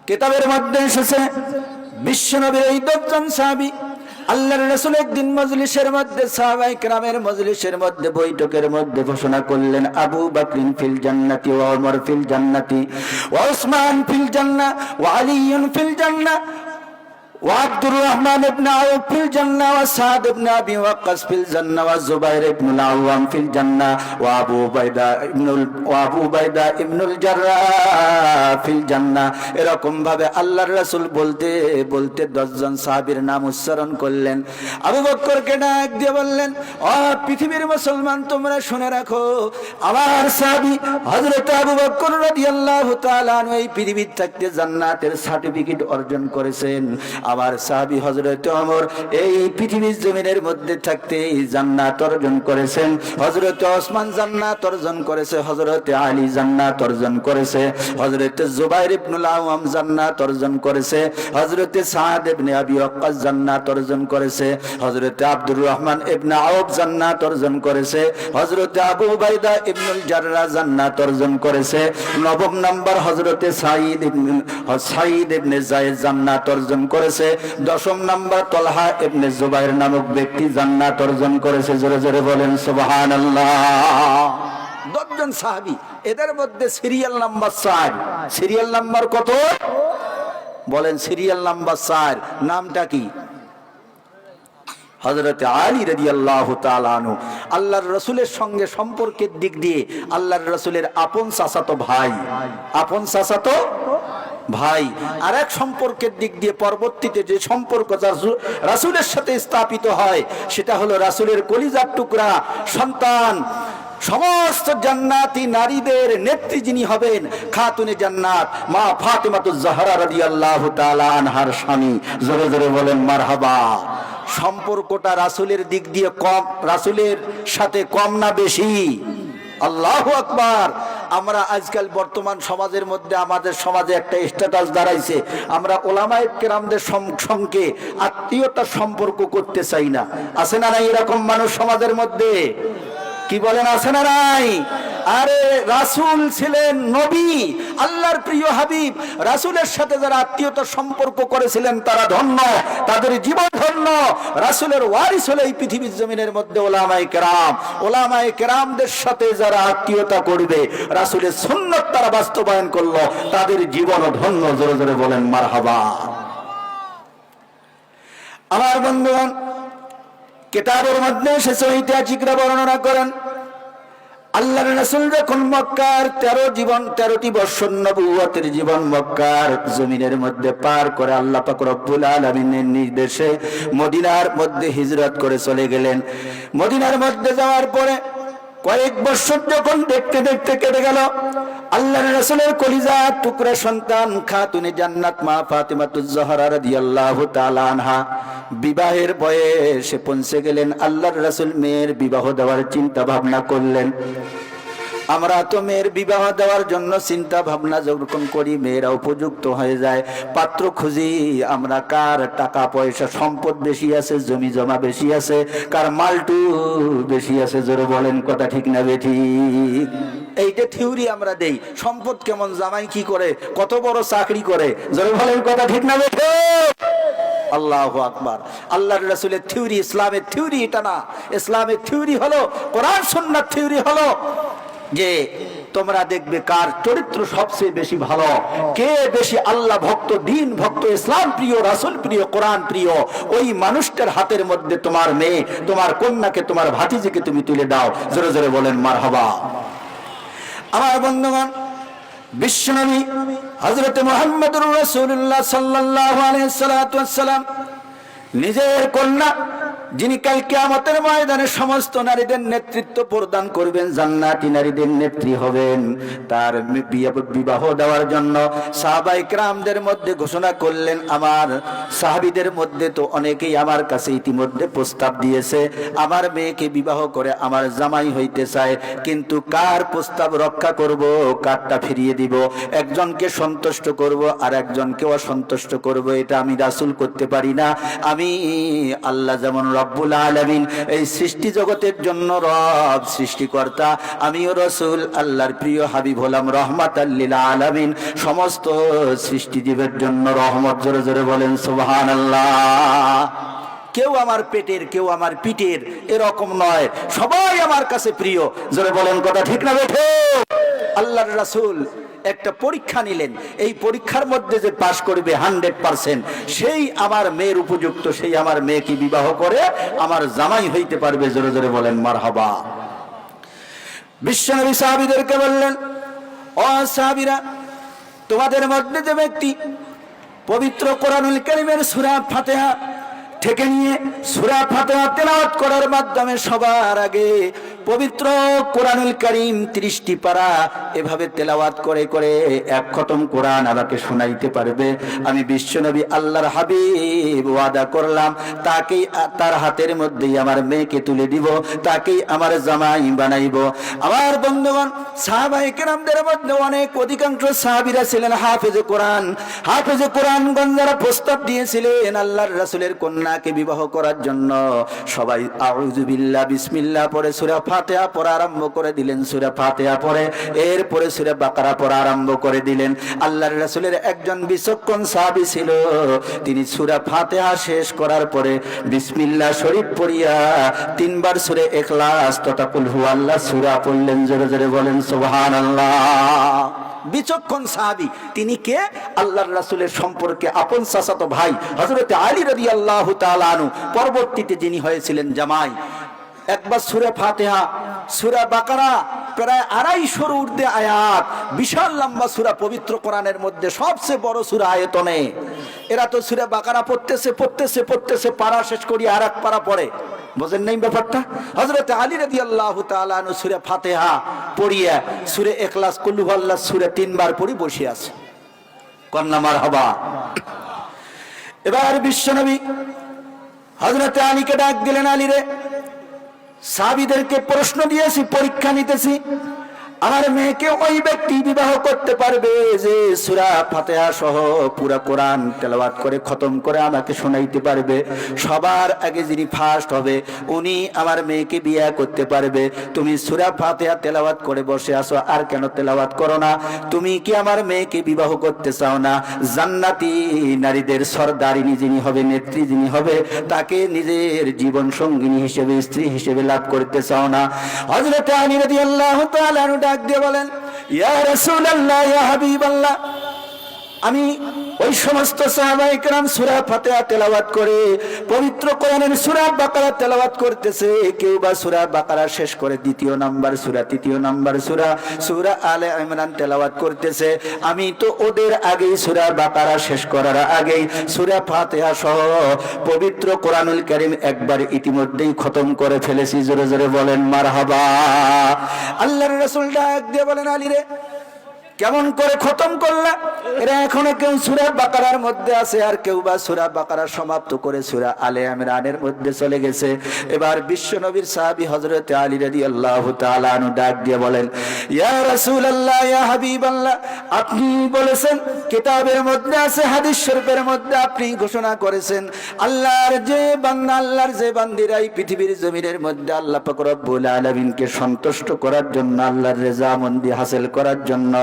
কিতাবের মধ্যে এসেছে বিশ্বনবীর এই 10 জন সাহাবী আল্লাহর রাসূল একদিন মজলিসের মধ্যে সাহাবায়ে কেরামের মজলিসের মধ্যে বৈঠকের মধ্যে ঘোষণা করলেন, আবু বকরিন ফিল জান্নাতি ওয়া উমর ফিল জান্নাতি ওয়া উসমান ফিল জান্নাহ ওয়া আলীন ফিল জান্নাহ ওয়া আব্দুর রহমান ইবনে আউফ ফিল জান্নাহ ওয়া সাদ ইবনে আবি ওয়াক্কাস ফিল জান্নাহ ওয়া জুবাইর ইবনে আল-আওয়াম ফিল জান্নাহ ওয়া আবু উবাইদা ইবনুল জাররাহ ফিল জান্নাহ। এরকম ভাবে আল্লাহর রাসূল বলতে বলতে 10 জন সাহাবীর নাম উচ্চারণ করলেন। আবু বকরকে ডাক দিয়ে বললেন, ও পৃথিবীর মুসলমান, তোমরা শুনে রাখো, আমার সাহাবী হযরত আবু বকর রাদিয়াল্লাহু তাআলা আনহু এই পৃথিবীতে থাকতে জান্নাতের সার্টিফিকেট অর্জন করেছেন। আমার সাহাবী হযরত ওমর এই পৃথিবীর জমিনের মধ্যে থাকতে জান্নাত অর্জন করেছেন। হযরত ওসমান জান্নাত অর্জন করেছে, হযরত আলী জান্নাত অর্জন করেছে, হযরত জুবাইর ইবনুল আওয়াম জান্নাত অর্জন করেছে, হযরত সাদ ইবনে আবি ওয়াক্কাস জান্নাত অর্জন করেছে, হযরত আব্দুর রহমান ইবনে আউফ জান্নাত অর্জন করেছে, হযরত আবু উবাইদা ইবনুল জাররাহ জান্নাত অর্জন করেছে। 9 নম্বর হযরত সাঈদ ইবনে যায়েদ জান্নাত অর্জন করেছে। 10 নম্বর তলহা ইবনে জুবাইর নামক ব্যক্তি জান্নাত অর্জন করেছে। জোরে জোরে বলেন সুবহানাল্লাহ। 10 জন সাহাবী, এদের মধ্যে সিরিয়াল নাম্বার 4। সিরিয়াল নাম্বার কত বলেন? Serial number 4। নামটা কি? হযরত আলী রাদিয়াল্লাহু তাআলা আনহু। আল্লাহর রাসূলের সঙ্গে সম্পর্কের দিক দিয়ে আল্লাহর রাসূলের আপন চাচাতো ভাই, আপন চাচাতো ভাই। আর এক সম্পর্কের দিক দিয়ে পরবর্তীতে যে সম্পর্ক রাসূলের সাথে স্থাপিত হয় সেটা হলো রাসূলের কলিজার টুকরা সন্তান, সমস্ত জান্নাতি নারীদের নেত্রী যিনি হবেন, খাতুনে জান্নাত মা ফাতেমাতুজ জাহরা রাদিয়াল্লাহু তাআলা আনহার স্বামী। জোরে জোরে বলেন মারহাবা। সম্পর্কটা রাসূলের দিক দিয়ে কম, রাসূলের সাথে কম না বেশি? আল্লাহু আকবার। আমরা আজকাল বর্তমান সমাজের মধ্যে, আমাদের সমাজে একটা স্ট্যাটাস দাঁড়াইছে, আমরা ওলামায়ে কেরামদের সঙ্গে আত্মীয়তার সম্পর্ক করতে চাই না। আছে না নাই এরকম মানুষ সমাজের মধ্যে? কি বলেন, আছে না নাই? আরে রাসূল ছিলেন নবী, আল্লাহর প্রিয় হাবিব। রাসূলের সাথে যারা আত্মীয়তার সম্পর্ক করেছিলেন তারা ধন্য, তাদের জীবন ধন্য। রাসূলের ওয়ারিস হলো এই পৃথিবীর জমিনের মধ্যে ওলামায়ে কেরাম। ওলামায়ে কেরামদের সাথে যারা আত্মীয়তা করবে, রাসূলের সুন্নাত তারা বাস্তবায়ন করলো, তাদের জীবন ধন্য। জোরে জোরে বলেন মারহাবা। আমার বন্ধুগণ, কিতাবের মধ্যে এসেছে, ঐতিহাসিকরা বর্ণনা করেন, আল্লাহর রাসূল যখন মক্কার 13টি বছর নবুয়তের জীবন মক্কার জমিনের মধ্যে পার করে আল্লাহ পাক রব্বুল আলামিনের নির্দেশে মদিনার মধ্যে হিজরত করে চলে গেলেন। মদিনার মধ্যে যাওয়ার পরে কয়েক বছর যখন দেখতে দেখতে কেটে গেল, আল্লাহর রাসূলের কলিজার টুকরা সন্তান খাতুনে জান্নাত মা ফাতেমাতুজ জাহরা রাদিয়াল্লাহু তাআলা আনহা বিবাহের বয়সে পৌঁছে গেলেন। আল্লাহর রাসূল মেয়ের বিবাহ দেওয়ার চিন্তা ভাবনা করলেন। আমরা তো মেয়ের বিবাহ দেওয়ার জন্য চিন্তা ভাবনা যখন করি, মেয়েরা উপযুক্ত হয়ে যায়, পাত্র খুঁজি আমরা, কার টাকা পয়সা সম্পদ বেশি আছে, জমি জমা বেশি আছে, কার মালটু বেশি আছে। জোরে বলেন কথা ঠিক না বেঠিক? এইটা থিওরি আমরা দেই। সম্পদ কেমন, জামাই কি করে, কত বড় চাকরি করে। জোরে বলেন কথা ঠিক না বেঠিক? আল্লাহু আকবার। আল্লাহর রাসূলের থিওরি ইসলামের থিওরি এটা না। ইসলামের থিওরি হলো, কোরআন সুন্নাত থিওরি হলো যে তোমরা দেখবে কার চরিত্র সবচেয়ে বেশি ভালো, কে বেশি আল্লাহ ভক্ত, দিন ভক্ত, ইসলাম প্রিয়, রাসূল প্রিয়, কোরআন প্রিয়, ওই মানুষটার হাতের মধ্যে তোমার মেয়ে, তোমার কন্যাকে, তোমার ভাতিজিকে তুমি তুলে দাও। জোরে জোরে বলেন মারহাবা। আমার বন্ধুগণ, বিশ্বনবী হযরত মুহাম্মদুর রাসূলুল্লাহ সাল্লাল্লাহু আলাইহি ওয়াসাল্লাম নিজের কন্যা, যিনি কাল কিয়ামতের ময়দানে সমস্ত নারীদের নেতৃত্ব প্রদান করবেন, জান্নাতি নারীদের নেত্রী হবেন, তার বিবাহ দেওয়ার জন্য সাহাবায়ে কেরামদের মধ্যে ঘোষণা করলেন। আমার সাহাবীদের মধ্যে তো অনেকেই আমার কাছে ইতিমধ্যে প্রস্তাব দিয়েছে, আমার মেয়েকে বিবাহ করে আমার জামাই হইতে চায়, কিন্তু কার প্রস্তাব রক্ষা করব, কারটা ফিরিয়ে দিব, একজনকে সন্তুষ্ট করব আর একজনকে অসন্তুষ্ট করব, এটা আমি রাসূল করতে পারি না। আমি আল্লাহ যেমন রব্বুল আলামিন, এই সৃষ্টি জগতের জন্য রব, সৃষ্টিকর্তা। আমিও রাসূল, আল্লাহর প্রিয় হাবিব হলাম রহমাতাল লিল আলামিন, সমস্ত সৃষ্টিজীবের জন্য রহমত। জোরে জোরে বলেন সুবহানাল্লাহ। কেউ আমার পেটের, কেউ আমার পিঠের, এরকম নয়, সবাই আমার কাছে প্রিয়। জোরে বলেন কথা ঠিক না বেঠে? আল্লাহর রাসূল একটা পরীক্ষা নিলেন, এই পরীক্ষার মধ্যে যে পাশ করবে 100%, সেই আমার মেয়ের উপযুক্ত, সেই আমার মেয়েকে বিবাহ করে আমার জামাই হইতে পারবে। জোরে জোরে বলেন মারহাবা। বিশ্বনবী সাহাবীদেরকে বললেন, ও সাহাবীরা, তোমাদের মধ্যে যে ব্যক্তি পবিত্র কোরআনুল কারীমের সূরা ফাতিহা থেকে নিয়ে সূরা ফাতিহা তেলাওয়াত করার মাধ্যমে সবার আগে পবিত্র কোরআনুল কারীম 30টি পারা এভাবে তেলাওয়াত করে করে এক খতম কোরআন আমাকে শোনাইতে পারবে, আমি বিশ্বনবী আল্লাহর হাবিব ওয়াদা করলাম, তাকেই, তার হাতের মধ্যেই আমার মেয়েকে তুলে দিব, তাকেই আমার জামাই বানাইব। আমার বন্ধুগণ, সাহাবায়ে কেরামদের মধ্যে অনেক অধিকাংশ সাহাবীরা ছিলেন হাফেজে কোরআন। হাফেজে কোরআনগণ যারা প্রস্তাব দিয়েছিলেন আল্লাহর রাসূলের কন্যাকে বিবাহ করার জন্য, সবাই আউযু বিল্লাহ বিসমিল্লাহ পড়ে সূরা ফাতিহা পড়া আরম্ভ করে দিলেন। সূরা ফাতিহা পড়ে এরপরে সূরা বাকারা পড়া আরম্ভ করে দিলেন। আল্লাহর রাসূলের একজন বিচক্ষণ সাহাবী ছিল, তিনি সূরা ফাতিহা শেষ করার পরে বিসমিল্লাহ শরীফ পড়িয়া 3 বার সূরা ইখলাস তথা কুল হুয়াল্লাহ সূরা পড়লেন। জোরে জোরে বলেন সুবহানাল্লাহ। বিচক্ষণ সাহাবী, তিনি কে? আল্লাহর রাসূলের সম্পর্কে আপন চাচাতো ভাই হযরত আলী রাদিয়াল্লাহু তাআলা আনহু, পরবর্তীতে যিনি হয়েছিলেন জামাই। একবার সূরা ফাতিহা, সূরা বাকারা প্রায় 250 ঊর্ধ্বে আয়াত, বিশাল লম্বা সূরা, পবিত্র কোরআনের মধ্যে সবচেয়ে বড় সূরা আয়তনে। এরা তো সূরা বাকারা পড়তেছে পড়তেছে পড়তেছে, পারা শেষ করি আর এক পারা পড়ে, বুঝেন নাই ব্যাপারটা? হযরত আলী রাদিয়াল্লাহু তাআলা আনহু সূরা ফাতিহা পড়িয়া সূরা ইখলাস কুল হুয়াল্লাহ সূরা 3 বার পড়ি বসে আছে। কন্না মারহাবা। এবার বিশ্বনবী হযরত আলীকে ডাক দিলেন, আলী রে, সাহাবীদেরকে প্রশ্ন দিয়েছি, পরীক্ষা নিতেছি, আমার মেয়েকে ওই ব্যক্তি বিবাহ করতে পারবে যে সূরা ফাতিহা সহ পুরা কোরআন তেলাওয়াত করে খতম করে আমাকে শোনাইতে পারবে। সবার আগে যিনি ফার্স্ট হবে উনি আমার মেয়েকে বিয়ে করতে পারবে। তুমি সূরা ফাতিহা তেলাওয়াত করে বসে আছো, আর কেন তেলাওয়াত করো না? তুমি কি আমার মেয়েকে বিবাহ করতে চাও না? জান্নাতি নারীদের সরদারিনী যিনি হবে, নেত্রী যিনি হবে, তাকে নিজের জীবন সঙ্গিনী হিসেবে, স্ত্রী হিসেবে লাভ করতে চাও না? হযরত আলী রাদিয়াল্লাহু তাআলা ডাক দিয়ে বলেন, ইয়া রাসূলুল্লাহ, ইয়া হাবিবাল্লাহ, আমি ওই সমস্ত সাহাবায়ে কেরাম সূরা ফাতিহা তেলাওয়াত করে পবিত্র কোরআনের সূরা বাকারা তেলাওয়াত করতেছে, কেউ বা সূরা বাকারা শেষ করে 2য় নাম্বার সূরা, 3য় নাম্বার সূরা, সূরা আলে ইমরান তেলাওয়াত করতেছে, আমি তো ওদের আগেই সূরা বাকারা শেষ করার আগেই সূরা ফাতিহা সহ পবিত্র কোরআনুল কারীম একবার ইতিমধ্যেই খতম করে ফেলেছি। জোরে জোরে বলেন মারহাবা। আল্লাহর রাসূল ডাক দিয়ে বলেন, আলী রে, কেমন করে খতম করলা? এরা এখনো কেউ সূরা বাকারার মধ্যে আছে, আর কেউ বা সূরা বাকারা সমাপ্ত করে সূরা আলে ইমরানের মধ্যে চলে গেছে। এবার বিশ্বনবীর সাহাবী হযরত আলী রাদিয়াল্লাহু তাআলা আনহু ডাক দিয়ে বলেন, ইয়া রাসূলুল্লাহ, ইয়া হাবিবাল্লাহ, আপনি বলেছেন, কিতাবের মধ্যে আছে, হাদিস শরীফের মধ্যে আপনি ঘোষণা করেছেন, আল্লাহর যে বান্দা, আল্লাহর যে বান্দিরা এই পৃথিবীর জমিনের মধ্যে আল্লাহ পাক রব্বুল আলামিনকে সন্তুষ্ট করার জন্য, আল্লাহর রেজামন্দি হাসিল করার জন্য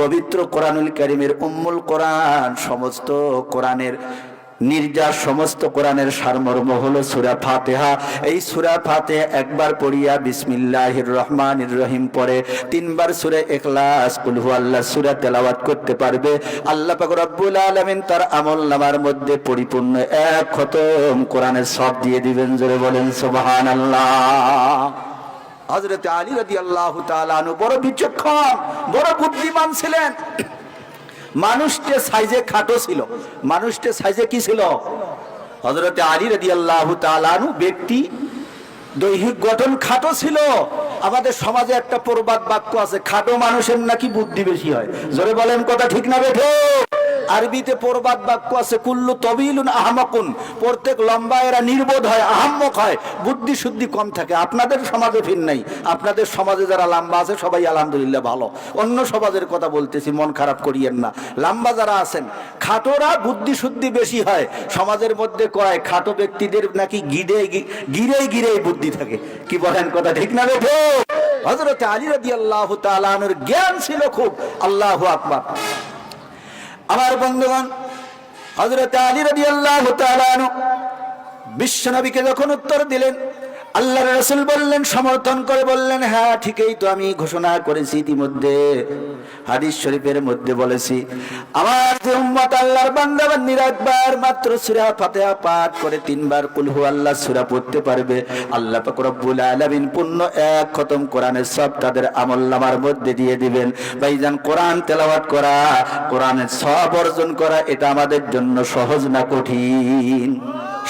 পবিত্র কোরআনুল কারীমের উম্মুল কোরআন, সমস্ত কোরআনের নির্যাস, সমস্ত কোরআনের সারমর্ম হলো সূরা ফাতিহা। এই সূরা ফাতিহা একবার পড়িয়া বিসমিল্লাহির রহমানির রহিম পড়ে 3 বার সূরা ইখলাস কুল হুয়াল্লাহ সূরা তেলাওয়াত করতে পারবে, আল্লাহ পাক রব্বুল আলামিন তার আমলনামার মধ্যে পরিপূর্ণ 1 খতম কোরআনের সওয়াব দিয়ে দিবেন। জোরে বলেন সুবহানাল্লাহ। হযরত আলী রাদিয়াল্লাহু তাআলা আনহু বড় বিচক্ষণ, বড় বুদ্ধিমান ছিলেন। মানুষটা সাইজে খাটো ছিল, মানুষটা সাইজে কি ছিল? হযরত আলী রাদিয়াল্লাহু তাআলা আনহু ব্যক্তি দৈহিক গঠন খাটো ছিল। আমাদের সমাজে একটা প্রবাদ বাক্য আছে, খাটো মানুষের নাকি বুদ্ধি বেশি হয়। জোরে বলেন কথা ঠিক না বেঠো? আরবিতে প্রবাদ বাক্য আছে, কুল্লু তবিলুন আহমাকুন, প্রত্যেক লম্বা এরা নির্বোধ হয়, আহাম্মক হয়, বুদ্ধি শুদ্ধি কম থাকে। আপনাদের সমাজে ভিন্ন নাই, আপনাদের সমাজে যারা লম্বা আছে সবাই আলহামদুলিল্লাহ ভালো। অন্য সমাজের কথা বলতেছি, মন খারাপ করিয়েন না। লম্বা যারা আছেন খাটোরা বুদ্ধি শুদ্ধি বেশি হয়। সমাজের মধ্যে কয় খাটো ব্যক্তিদের নাকি গিরে বুদ্ধি থাকে। কি বলেন কথা ঠিক না রে? হযরত আলী রাদিয়াল্লাহু তাআলা আনহুর জ্ঞান ছিল খুব। আল্লাহু আকবার। আমার বন্ধুগণ, হযরত আলী রাদিয়াল্লাহু তাআলা আনহু বিশ্বনবীকে যখন উত্তর দিলেন, আল্লাহর রাসূল বললেন, সমর্থন করে বললেন, হ্যাঁ ঠিকই তো আমি ঘোষণা করেছি ইতিমধ্যে, হাদিস শরীফের মধ্যে বলেছি, আমার যে উম্মত আল্লাহর বান্দা বান্দীরা একবার মাত্র সূরা ফাতিহা পাঠ করে 3 বার কুল হুয়াল্লাহ সূরা পড়তে পারবে, আল্লাহ পাক রব্বুল আলামিন পূর্ণ এক খতম কোরআনের সব তাদের আমলনামার মধ্যে দিয়ে দিবেন। ভাইজান, কোরআন তেলাওয়াত করা, কোরআনের সব অর্জন করা, এটা আমাদের জন্য সহজ না কঠিন?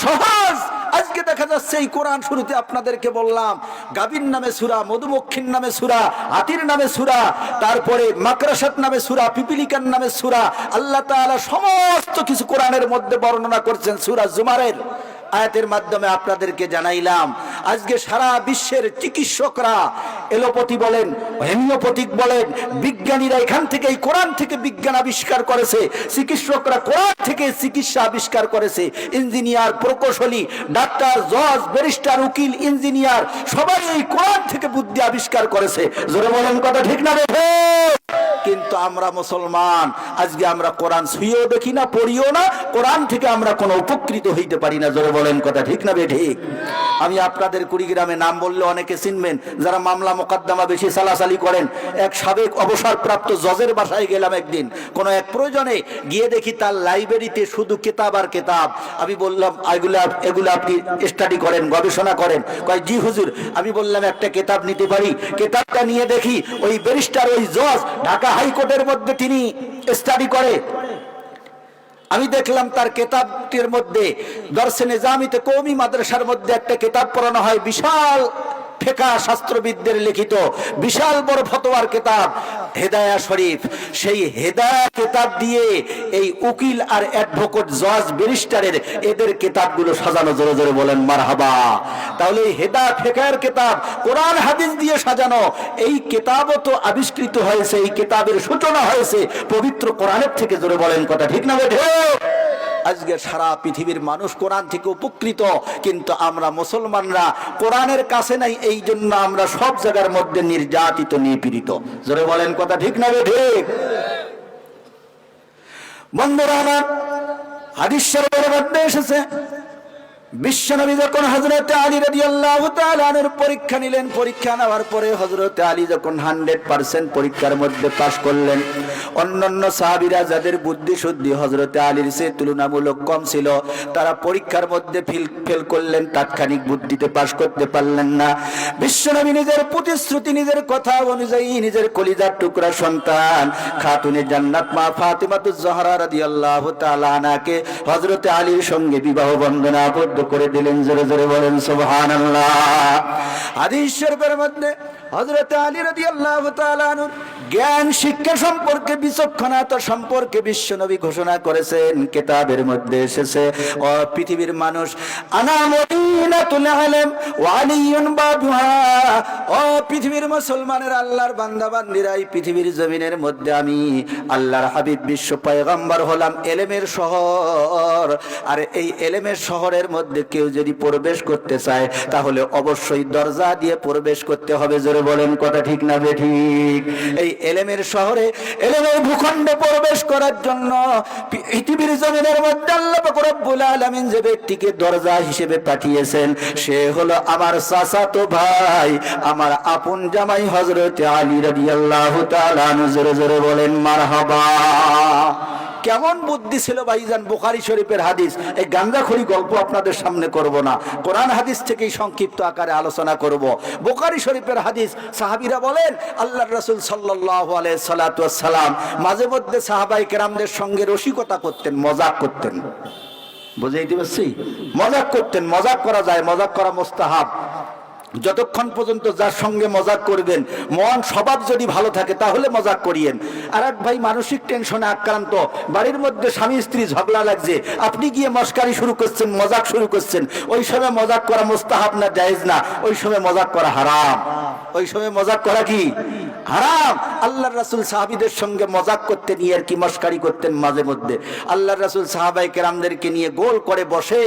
সহজ। আজকে দেখা যাচ্ছে এই কোরআন শুরুতে আপনাদেরকে বললাম, গাভীর নামে সূরা, মধুমক্ষীর নামে সূরা, হাতির নামে সূরা, তারপরে মাকড়াসাত নামে সূরা, পিপিলিকার নামে সূরা, আল্লাহ তাআলা সমস্ত কিছু কোরআনের মধ্যে বর্ণনা করছেন। সূরা জুমারের আয়াতের মাধ্যমে আপনাদেরকে জানাইলাম। আজকে সারা বিশ্বের চিকিৎসকরা, এলোপ্যাথি বলেন, হোমিওপ্যাথিক বলেন, বিজ্ঞানীরা এখান থেকে এই কোরআন থেকে বিজ্ঞান আবিষ্কার করেছে, চিকিৎসকরা কোরআন থেকে চিকিৎসা আবিষ্কার করেছে, ইঞ্জিনিয়ার, প্রকৌশলী, ডাক্তার, জজ, ব্যারিস্টার, উকিল, ইঞ্জিনিয়ার সবাই এই কোরআন থেকে বুদ্ধি আবিষ্কার করেছে। জোরে বলেন কথা ঠিক না রে? কিন্তু আমরা মুসলমান, আজকে আমরা কোরআন ছুঁয়েও দেখি না, পড়িও না, কোরআন থেকে আমরা কোনো উপকৃত হইতে পারি না। জোরে বলেন কথা ঠিক না বে ঠিক? আমি আপনাদের কুড়িগ্রামে নাম বললে অনেকে চিনবেন, যারা মামলা মোকদ্দমা বেশি চালাচালি করেন। এক সাবেক অবসরপ্রাপ্ত জজের বাসায় গেলাম একদিন, কোনো এক প্রয়োজনে গিয়ে দেখি তার লাইব্রেরিতে শুধু কিতাব আর কিতাব। আমি বললাম, এগুলো আপনি স্টাডি করেন, গবেষণা করেন? কয় জি হুজুর। আমি বললাম, একটা কিতাব নিতে পারি? কিতাবটা নিয়ে দেখি ওই ব্যারিস্টার, ওই জজ ঢাকা হাইকোর্টের মধ্যে তিনি স্টাডি করে। আমি দেখলাম তার কিতাবটির মধ্যে দর্শে নিজামিতে কওমি মাদ্রাসার মধ্যে একটা কিতাব পড়ানো হয়, বিশাল ফিকহ শাস্ত্রবিদদের লিখিত বিশাল বড় ফতোয়ার কিতাব হেদায়া শরীফ। সেই হেদায়া কিতাব দিয়ে এই উকিল আর অ্যাডভোকেট, জজ, ব্যারিস্টারের এদের কিতাবগুলো সাজানো। জোরে জোরে বলেন মারহাবা। তাহলে এই হেদায়া ফিকহের কিতাব কোরআন হাদিস দিয়ে সাজানো, এই কিতাবও তো আবিষ্কৃত হয়েছে, এই কিতাবের সূচনা হয়েছে পবিত্র কোরআনের থেকে। জোরে বলেন কথা ঠিক না বেঠে? আজকে সারা পৃথিবীর মানুষ কোরআন থেকে উপকৃত, কিন্তু আমরা মুসলমানরা কোরআনের কাছে নাই, এই জন্য আমরা সব জায়গার মধ্যে নির্যাতিত, নিপীড়িত। জোরে বলেন কথা ঠিক না ঠিক? বন্ধুরা আমার, হাদিস শরীফের মধ্যে এসেছে, বিশ্বনবী যখন হযরত আলী রাদিয়াল্লাহু তাআলা আনহুর পরীক্ষা নিলেন, পরীক্ষা নেওয়ার পরে হযরত আলী যখন 100% পরীক্ষার মধ্যে পাশ করলেন, অন্যান্য সাহাবীরা যাদের বুদ্ধি শুদ্ধি হযরত আলীর চেয়ে তুলনামূলক কম ছিল, তারা পরীক্ষার মধ্যে ফেল করলেন, তাৎক্ষণিক বুদ্ধিতে পাশ করতে পারলেন না। বিশ্বনবী নিজের প্রতিশ্রুতি, নিজের কথা অনুযায়ী নিজের কলিজার টুকরা সন্তান খাতুনে জান্নাত মা ফাতিমাতুজ জহরা রাদিয়াল্লাহু তাআলা আনহাকে হযরত আলীর সঙ্গে বিবাহ বন্ধনে আবদ্ধ করে দিলেন। জোরে জোরে বলেন সুবহানাল্লাহ। হাদিস শরীফের মধ্যে হযরত আলী রাদিয়াল্লাহু তাআলা আনহু জ্ঞান শিক্ষা সম্পর্কে, বিচক্ষণতা সম্পর্কে বিশ্বনবী ঘোষণা করেছেন, কিতাবের মধ্যে এসেছে, ও পৃথিবীর মানুষ, আনা মদিনাতুল ইলম ওয়া আলিয়ুন বাবুহা, ও পৃথিবীর মুসলমানের, আল্লাহর বান্দা বান্দীরা, এই পৃথিবীর জমিনের মধ্যে আমি আল্লাহর হাবিব বিশ্ব পয়গম্বর হলাম এলেমের শহর। আর এই এলেমের শহরের মধ্যে কেউ যদি প্রবেশ করতে চায় তাহলে অবশ্যই দরজা দিয়ে প্রবেশ করতে হবে। জোরে বলেন কথা ঠিক না বেঠিক? এই এলেমের শহরে, এলেমের ভূখণ্ডে প্রবেশ করার জন্য পৃথিবীর জমিনের মধ্যে আল্লাহ পাক রব্বুল আলামিন যে ব্যক্তিকে দরজা হিসেবে পাঠিয়েছেন, সে হলো আমার চাচাতো ভাই, আমার আপন জামাই হযরত আলী রাদিয়াল্লাহু তাআলা আনহু। জোরে জোরে বলেন মারহাবা। কেমন বুদ্ধি ছিল ভাইজান! বুখারী শরীফের হাদিস। এই গাঁজাখড়ি গল্প আপনাদের সামনে করব না, কোরআন হাদিস থেকেই সংক্ষিপ্ত আকারে আলোচনা করব। বুখারী শরীফের হাদিস, সাহাবীরা বলেন আল্লাহর রাসূল সাল্লাল্লাহু আলাইহি সাল্লাতু ওয়াস সালাম মাঝে মধ্যে সাহাবায়ে কেরামদের সঙ্গে রসিকতা করতেন, মজাক করতেন। বুঝাইতে পারছি? মজাক করতেন। মজাক করা যায়, মজাক করা মুস্তাহাব। যতক্ষণ পর্যন্ত যার সঙ্গে মজাক করবেন মন স্বভাব যদি ভালো থাকে তাহলে মজাক করিয়েন। আর এক ভাই মানসিক টেনশনে আক্রান্ত, বাড়ির মধ্যে স্বামী স্ত্রী ঝগড়া লাগছে, আপনি গিয়ে মস্কারি শুরু করছেন, মজাক শুরু করছেন, ওই সময় মজাক করা মুস্তাহাব না জায়েজ না, ওই সময় মজাক করা হারাম। ওই সময় মজাক করা কি হারাম। আল্লাহর রাসূল সাহাবীদের সঙ্গে মজাক করতেন, আর কি মস্কারি করতেন মাঝে মধ্যে। আল্লাহর রাসূল সাহাবায়ে কেরামদেরকে নিয়ে গোল করে বসে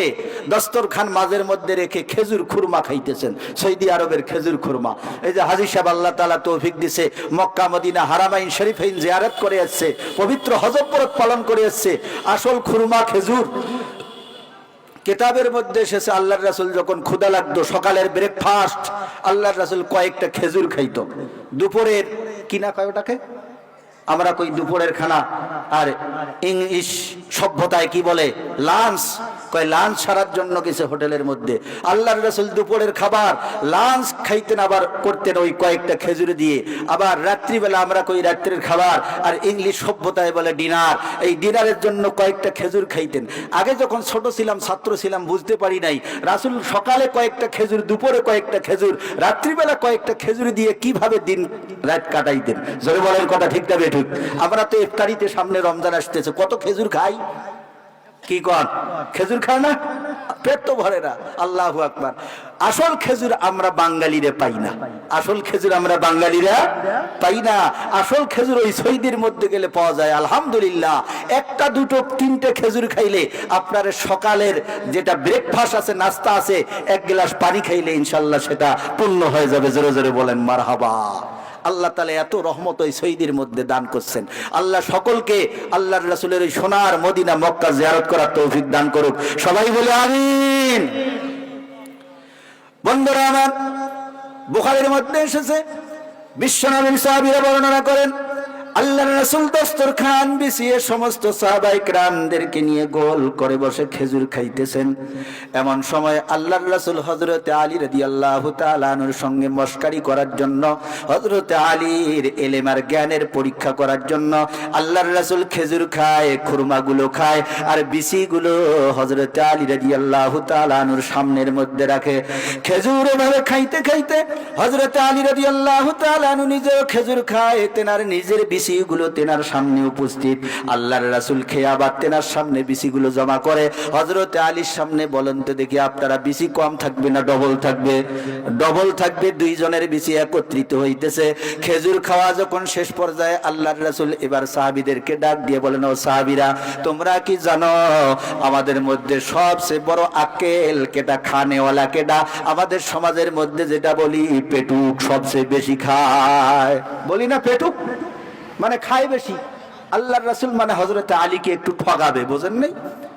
দস্তরখান মাঝের মধ্যে রেখে খেজুর খুরমা খাইতেছেন, সৌদি আরবের খেজুর খুরমা। এই যে হাজী সাহেব আল্লাহ তাআলা তৌফিক দিছে, মক্কা মদিনা হারামাইন শরীফাইন জিয়ারত করে আসছে, পবিত্র হজ পরত পালন করে আসছে, আসল খুরমা খেজুর। কিতাবের মধ্যে এসেছে আল্লাহর রাসূল যখন ক্ষুধা লাগতো, সকালের ব্রেকফাস্ট আল্লাহর রাসূল কয়েকটা খেজুর খাইতো। দুপুরের কিনা কয় ওটাকে আমরা কই দুপুরের খানা, আর ইংলিশ সভ্যতায় কি বলে লাঞ্চ, কয় লাঞ্চ সারার জন্য গেছে হোটেলের মধ্যে। আল্লাহর রাসূল দুপুরের খাবার লাঞ্চ খাইতেন, আবার করতেন ওই কয়েকটা খেজুর দিয়ে। আবার রাত্রিবেলা আমরা কই রাত্রের খাবার, আর ইংলিশ সভ্যতায় বলে ডিনার, এই ডিনারের জন্য কয়েকটা খেজুর খাইতেন। আগে যখন ছোট ছিলাম, ছাত্র ছিলাম, বুঝতে পারি নাই রাসূল সকালে কয়েকটা খেজুর, দুপুরে কয়েকটা খেজুর, রাত্রিবেলা কয়েকটা খেজুর দিয়ে কিভাবে দিন রাত কাটাইতেন। জোরে বলেন কথা ঠিক না বেঠিক? আমরা তো ইফতারিতে সামনে রমজান আসতেছে, কত খেজুর খাই, কি কর খেজুর খায় না, পেট তো ভরে না। আল্লাহু আকবার। আসল খেজুর আমরা বাঙালিরা পাই না, আসল খেজুর আমরা বাঙালিরা পাই না। আসল খেজুর ওই সৌদির মধ্যে গেলে পাওয়া যায়। আলহামদুলিল্লাহ, একটা দুটো তিনটে খেজুর খাইলে আপনার সকালের যেটা ব্রেকফাস্ট আছে, নাস্তা আছে, এক গ্লাস পানি খাইলে ইনশাল্লাহ সেটা পূর্ণ হয়ে যাবে। জোরে জোরে বলেন মারহাবা। আল্লাহ তাআলা এত রহমত ওই সৌদির মধ্যে দান করছেন। আল্লাহ সকলকে আল্লাহর রাসূলের ওই সোনার মদিনা মক্কা জিয়ারত করার তৌফিক দান করুক। সবাই বলে আমিন। বন্ধুরা আমার, বুখারীর মধ্যে এসেছে, বিশ্বনবীর সাহাবীরা বর্ণনা করেন আল্লাহর রাসূল দস্তরখান বিছিয়ে সমস্ত সাহাবায়ে কেরামদেরকে নিয়ে গোল করে বসে খেজুর খাইতেছেন। এমন সময় আল্লাহর রাসূল হযরতে আলী রাদিয়াল্লাহু তাআলা আনহুর সঙ্গে মশকারি করার জন্য, হযরতে আলীর ইলম আর জ্ঞানের পরীক্ষা করার জন্য আল্লাহর রাসূল খেজুর খায়, খুরমাগুলো খায়, আর বিচিগুলো হযরতে আলী রাদিয়াল্লাহু তাআলা আনহুর সামনের মধ্যে রাখে। খেজুর এভাবে খাইতে খাইতে হযরতে আলী রাদিয়াল্লাহু তাআলা আনহু নিজেও খেজুর খায়, তেনার নিজের বিচিগুলো তেনার সামনে উপস্থিত। আল্লাহর রাসূল খেয়ে আবার তেনার সামনে বিচিগুলো জমা করে হযরতে আলীর সামনে। বলেন তো দেখি আপনারা, বিচি কম থাকবে না ডবল থাকবে? ডবল থাকবে। দুইজনের বিচি একত্রিত হইতেছে। খেজুর খাওয়া যখন শেষ পর্যায়ে আল্লাহর রাসূল এবার সাহাবীদেরকে ডাক দিয়ে বলেন, ও সাহাবীরা, তোমরা কি জানো আমাদের মধ্যে সবচেয়ে বড় আক্কেল কেটা, খানেওয়ালা কেটা? আমাদের সমাজের মধ্যে যেটা বলি পেটুক সবচেয়ে বেশি খায়, বলি না পেটুক মানে খায় বেশি। আল্লাহর রাসূল মানে হযরতে আলীকে একটু ঠগাবে, বোঝেন নাই?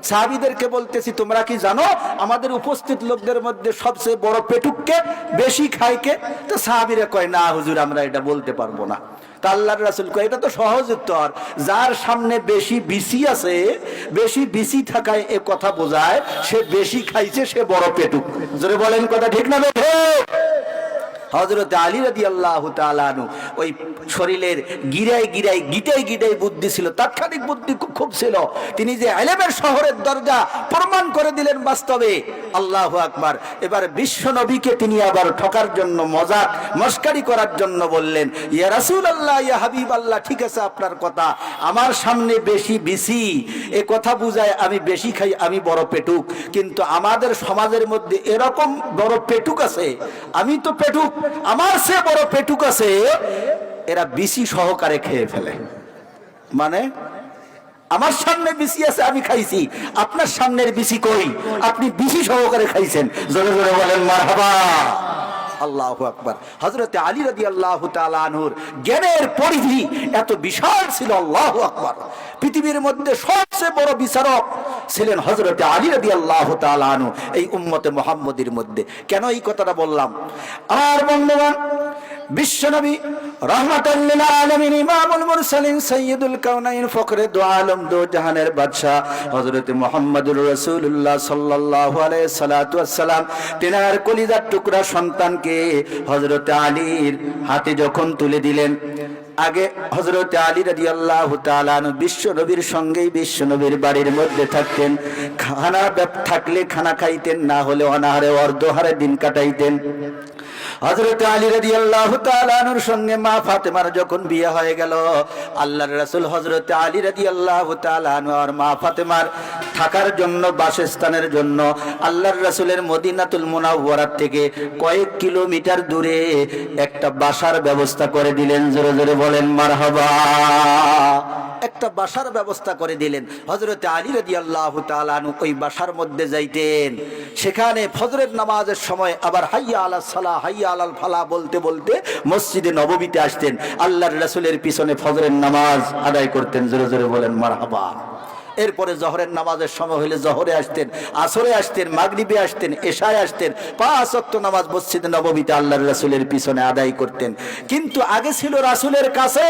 সাহাবীদেরকে বলতেছি, তোমরা কি জানো আমাদের উপস্থিত লোকদের মধ্যে সবচেয়ে বড় পেটুককে, বেশি খায় কে? তো সাহাবীরা কয়, না হুজুর, আমরা এটা বলতে পারবো না। তা আল্লাহর রাসূল কয়, এটা তো সহজ উত্তর, যার সামনে বেশি বিচি আছে, বেশি বিচি থাকায় এ কথা বোঝায় সে বেশি খাইছে, সে বড় পেটুক। জোরে বলেন কথা ঠিক না বেঠিক? হযরত আলী রাদিয়াল্লাহু তাআলা আনহু ওই শরীরের গিরায় গিরায় গিটাই গিটাই বুদ্ধি ছিল, তাৎক্ষণিক বুদ্ধি খুব ছিল। তিনি যে ইলমের শহরের দরজা প্রমাণ করে দিলেন বাস্তবে। আল্লাহু আকবার। এবার বিশ্ব নবীকে তিনি আবার ঠকার জন্য, মজাক মস্কারি করার জন্য বললেন, ইয়া রাসূলুল্লাহ, ইয়া হাবিবাল্লাহ, ঠিক আছে আপনার কথা, আমার সামনে বেশি বিচি, এ কথা বুঝায় আমি বেশি খাই, আমি বড় পেটুক। কিন্তু আমাদের সমাজের মধ্যে এরকম বড় পেটুক আছে, আমি তো পেটুক, আমার সে বড় পেটুক আছে, এরা বিচি সহকারে খেয়ে ফেলে। মানে আমার সামনে বিচি আছে, আমি খাইছি, আপনার সামনের বিচি কই? আপনি বিচি সহকারে খাইছেন। জোরে জোরে বলেন মারহাবা। আল্লাহু আকবার। হযরতে আলী রাদিয়াল্লাহু তাআলা আনহুর জ্ঞানের পরিধি এত বিশাল ছিল, আল্লাহু আকবার। পৃথিবীর মধ্যে সবচেয়ে বড় বিচারক ছিলেন হযরতে আলী রাদিয়াল্লাহু তাআলা আনহু এই উম্মতে মুহাম্মদীর মধ্যে। কেন এই কথাটা বললাম? আর বন্ধুগণ, বিশ্বনবী রাহমাতাল লিল আলামিন, ইমামুল মুরসালিন, সাইয়্যিদুল কাউনাইন, ফখরে দু আলম, দো জাহানের বাদশা হযরতে মুহাম্মদুর রাসূলুল্লাহ সাল্লাল্লাহু আলাইহি সাল্লাতু ওয়াসসালাম তেনার কলিজার টুকরা সন্তানকে হযরতে আলীর হাতে যখন তুলে দিলেন, আগে হযরতে আলী রাদিয়াল্লাহু তাআলা আনহু বিশ্ব নবীর সঙ্গেই বিশ্ব নবীর বাড়ির মধ্যে থাকতেন। খানা থাকলে খানা খাইতেন, না হলে অনাহারে অর্ধহারে দিন কাটাইতেন। হযরত আলী রাদিয়াল্লাহু তাআলা আনহুর সঙ্গে মা ফাতেমার যখন বিয়ে হয়ে গেল, আল্লাহর রাসূল হযরত আলী রাদিয়াল্লাহু তাআলা আনহু আর মা ফাতেমার থাকার জন্য, বাসস্থানের জন্য আল্লাহর রাসূলের মদিনাতুল মুনাওয়ারা থেকে কয়েক কিলোমিটার দূরে একটা বাসার ব্যবস্থা করে দিলেন। জোরে জোরে বলেন মারহাবা। একটা বাসার ব্যবস্থা করে দিলেন। হযরত আলী রাদিয়াল্লাহু তাআলা আনহু ওই বাসার মধ্যে যাইতেন, সেখানে ফজরের নামাজের সময় আবার হাইয়া আলাস সালাহ হাইয়া আলাল ফালাহ বলতে বলতে মসজিদে নববীতে আসতেন, আল্লাহর রাসূলের পিছনে ফজরের নামাজ আদায় করতেন। জোরে জোরে বলেন মারহাবা। এরপরে জোহরের নামাজের সময় হলে জোহরে আসতেন, আসরে আসতেন, মাগরিবে আসতেন, এশায় আসতেন। 5 ওয়াক্ত নামাজ মসজিদে নববীতে আল্লাহর রাসূলের পিছনে আদায় করতেন। কিন্তু আগে ছিল রাসূলের কাছে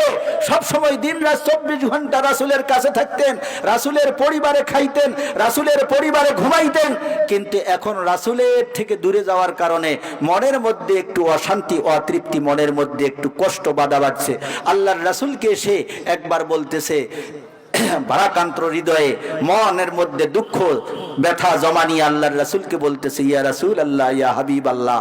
সব সময় দিন রাত 24 ঘন্টা রাসূলের কাছে থাকতেন, রাসূলের পরিবারে খাইতেন, রাসূলের পরিবারে ঘুমাইতেন। কিন্তু এখন রাসূলের থেকে দূরে যাওয়ার কারণে মনের মধ্যে একটু অশান্তি, অতৃপ্তি, মনের মধ্যে একটু কষ্ট বাধা বাঁধছে। আল্লাহর রাসূলকে সে একবার বলতেছে, ভারাক্রান্ত হৃদয়ে মনের মধ্যে দুঃখ ব্যথা জমা নিয়ে আল্লাহর রাসূলকে বলতেছে, ইয়া রাসূলুল্লাহ, ইয়া হাবিবাল্লাহ,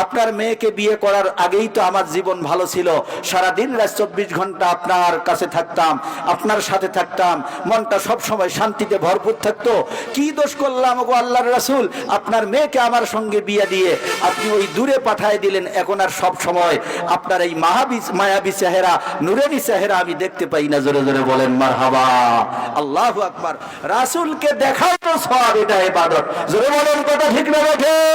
আপনার মেয়েকে বিয়ে করার আগেই তো আমার জীবন ভালো ছিল, সারাদিন রাত 24 ঘন্টা আপনার কাছে থাকতাম, আপনার সাথে থাকতাম, মনটা সব সময় শান্তিতে ভরপুর থাকতো। কি দোষ করলাম গো আল্লাহর রাসূল, আপনার মেয়েকে আমার সঙ্গে বিয়ে দিয়ে আপনি ওই দূরে পাঠিয়ে দিলেন। এখন আর সব সময় আপনার এই মায়াবী চেহারা, নূরানী চেহারা আমি দেখতে পাই না। জোরে জোরে বলেন মারহাবা। আল্লাহু আকবার। রাসূলকে দেখাও তো সওয়াব, এটা ইবাদত। জোরে বলেন কথা ঠিক না বেঠিক?